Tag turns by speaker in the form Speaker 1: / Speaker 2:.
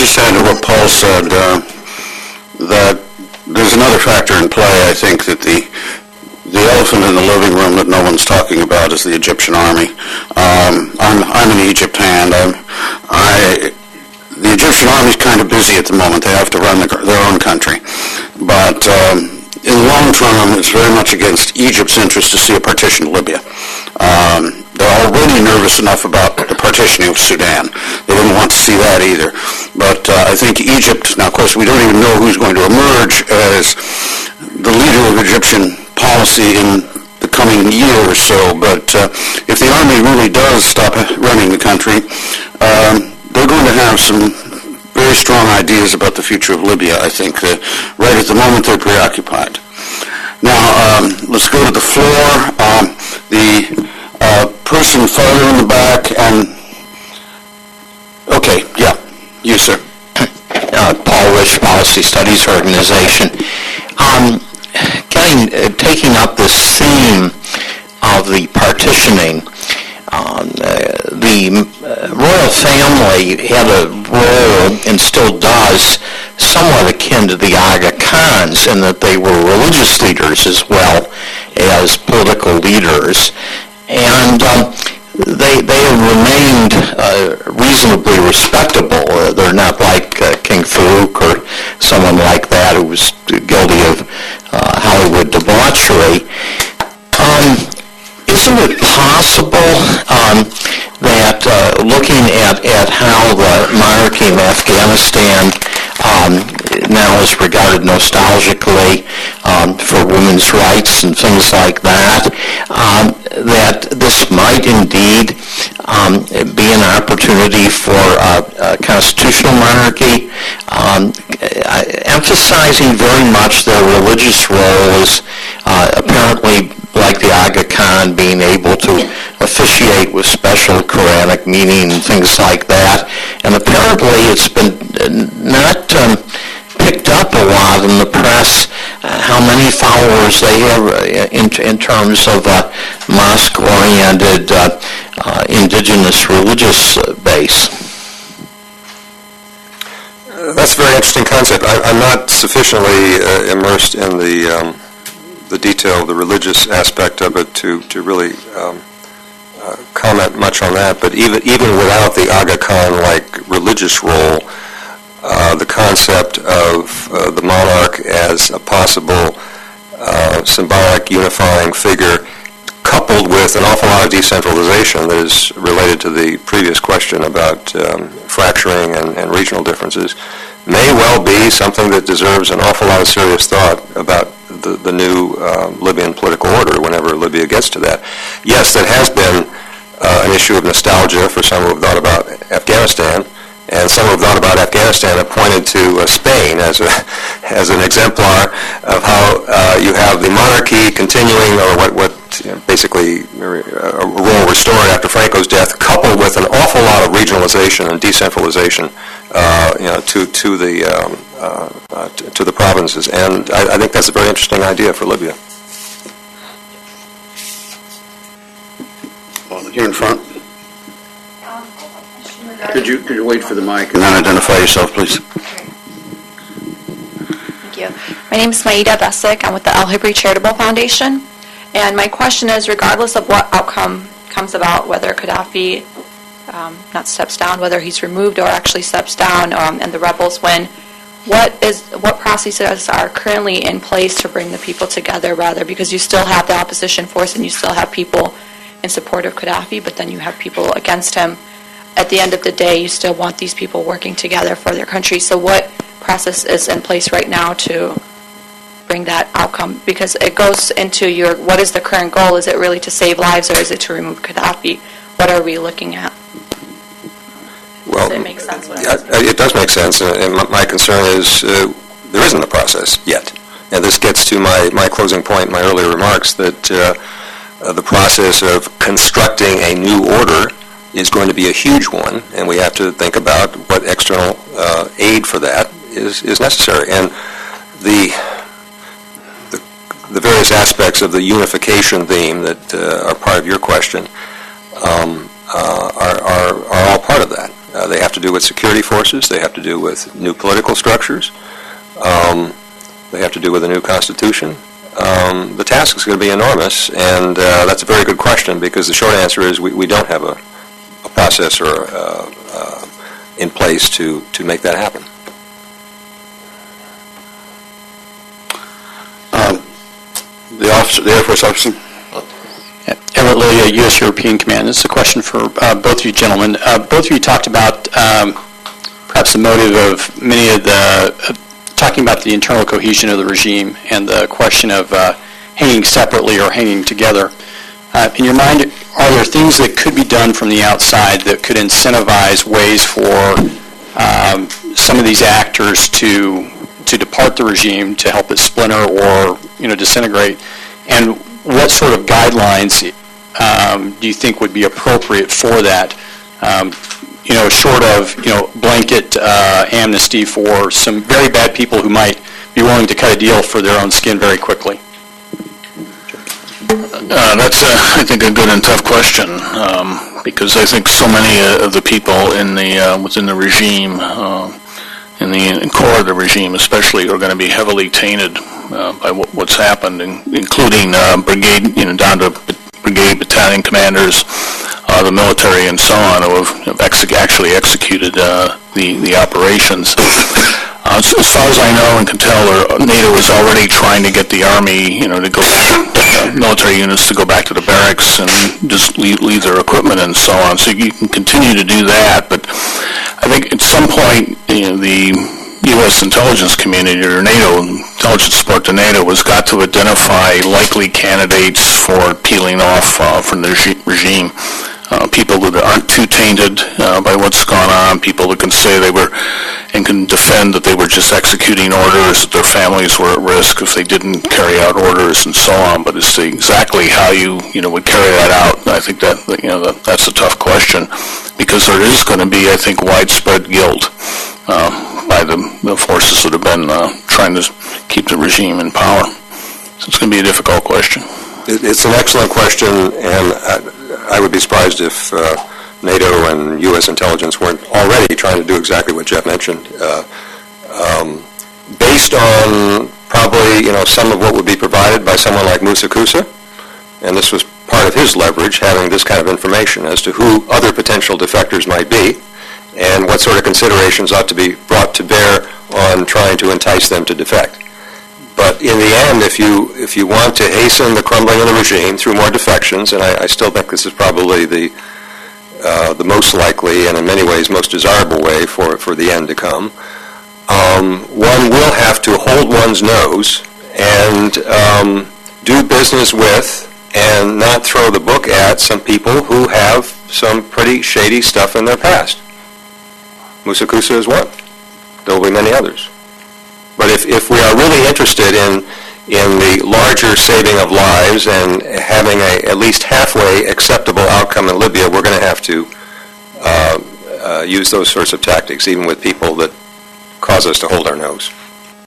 Speaker 1: just add to what Paul said, that there's another factor in play. I think that the elephant in the living room that no one's talking about is the Egyptian army. I'm an Egypt hand. The Egyptian army's kind of busy at the moment. They have to run their own country. But in the long term, it's very much against Egypt's interest to see a partition of Libya. They're already nervous enough about the partitioning of Sudan. They didn't want to see that either. But I think Egypt, now of course we don't even know who's going to emerge as the leader of Egyptian policy in the coming year or so, but if the army really does stop running the country, they're going to have some very strong ideas about the future of Libya, I think. Right at the moment, they're preoccupied. Now, let's go to the floor. The person farther in the back, and... Okay, yeah, you, sir.
Speaker 2: Paul Rich, Policy Studies Organization. Taking up this theme of the partitioning, the royal family had a role, and still does, somewhat akin to the Aga Khans, in that they were religious leaders as well as political leaders. And they have remained reasonably respectable. They're not like King Farouk or someone like that who was guilty of Hollywood debauchery. Isn't it possible that looking at how the monarchy in Afghanistan now is regarded nostalgically for women's rights and things like that, that this might indeed be an opportunity for a constitutional monarchy, emphasizing very much their religious roles, apparently like the Aga Khan being able to officiate with special Quranic meaning and things like that. And apparently it's been not picked up a lot in the press how many followers they have in terms of a mosque-oriented indigenous religious base.
Speaker 3: That's a very interesting concept. I'm not sufficiently immersed in the detail, the religious aspect of it to really comment much on that. But even without the Aga Khan-like religious role, the concept of the monarch as a possible symbolic unifying figure, coupled with an awful lot of decentralization that is related to the previous question about fracturing and regional differences, may well be something that deserves an awful lot of serious thought about the new Libyan political order whenever Libya gets to that. Yes, that has been an issue of nostalgia for some who have thought about Afghanistan, and some who have thought about Afghanistan have pointed to Spain as an exemplar of how you have the monarchy continuing, or what basically a role restored after Franco's death, coupled with an awful lot of regionalization and decentralization, to the provinces. And I think that's a very interesting idea for Libya.
Speaker 1: Here in front. Could you wait for the mic and then identify yourself, please?
Speaker 4: Thank you. My name is Maida Besic. I'm with the Al-Hibri Charitable Foundation. And my question is, regardless of what outcome comes about, whether Qaddhafi not steps down, whether he's removed or actually steps down, and the rebels win, what processes are currently in place to bring the people together, rather, because you still have the opposition force and you still have people in support of Qaddhafi, but then you have people against him. At the end of the day, you still want these people working together for their country. So what process is in place right now to bring that outcome? Because it goes into what is the current goal? Is it really to save lives, or is it to remove Qaddhafi? What are we looking at?
Speaker 3: Well,
Speaker 4: does it make sense?
Speaker 3: It does make sense, and my concern is there isn't a process yet. And this gets to my closing point, my earlier remarks, that the process of constructing a new order is going to be a huge one, and we have to think about what external aid for that is necessary. And the various aspects of the unification theme that are part of your question are all part of that. They have to do with security forces. They have to do with new political structures. They have to do with a new constitution. The task is going to be enormous, and that's a very good question, because the short answer is we don't have a process or in place to make that happen.
Speaker 1: The Air Force officer.
Speaker 5: Everett Lee, U.S. European Command. This is a question for both of you gentlemen. Both of you talked about perhaps the motive of many of the, talking about the internal cohesion of the regime and the question of hanging separately or hanging together. In your mind, are there things that could be done from the outside that could incentivize ways for some of these actors to depart the regime, to help it splinter or disintegrate? And what sort of guidelines do you think would be appropriate for that? Short of blanket amnesty for some very bad people who might be willing to cut a deal for their own skin very quickly.
Speaker 6: That's, I think, a good and tough question, because I think so many of the people in the within the regime, in the core of the regime especially, are going to be heavily tainted by what's happened, including brigade, down to brigade, battalion commanders, the military, and so on, who have actually executed the operations. As far as I know and can tell, NATO is already trying to get the Army, to go, military units to go back to the barracks and just leave their equipment and so on. So you can continue to do that, but I think at some point, the U.S. intelligence community, or NATO, intelligence support to NATO, has got to identify likely candidates for peeling off from the regime. People that aren't too tainted by what's gone on, people that can say they were and can defend that they were just executing orders, that their families were at risk if they didn't carry out orders and so on. But as to exactly how you would carry that out, I think that's a tough question, because there is going to be, I think, widespread guilt by the forces that have been trying to keep the regime in power. So it's going to be a difficult question.
Speaker 3: It's an excellent question, and I would be surprised if NATO and U.S. intelligence weren't already trying to do exactly what Jeff mentioned, based on probably some of what would be provided by someone like Musa Kusa, and this was part of his leverage, having this kind of information as to who other potential defectors might be, and what sort of considerations ought to be brought to bear on trying to entice them to defect. But in the end, if you want to hasten the crumbling of the regime through more defections, and I still think this is probably the most likely and in many ways most desirable way for the end to come, one will have to hold one's nose and do business with and not throw the book at some people who have some pretty shady stuff in their past. Musa Kusa is one. There will be many others. But if we are really interested in the larger saving of lives and having a at least halfway acceptable outcome in Libya, we're going to have to use those sorts of tactics, even with people that cause us to hold our nose.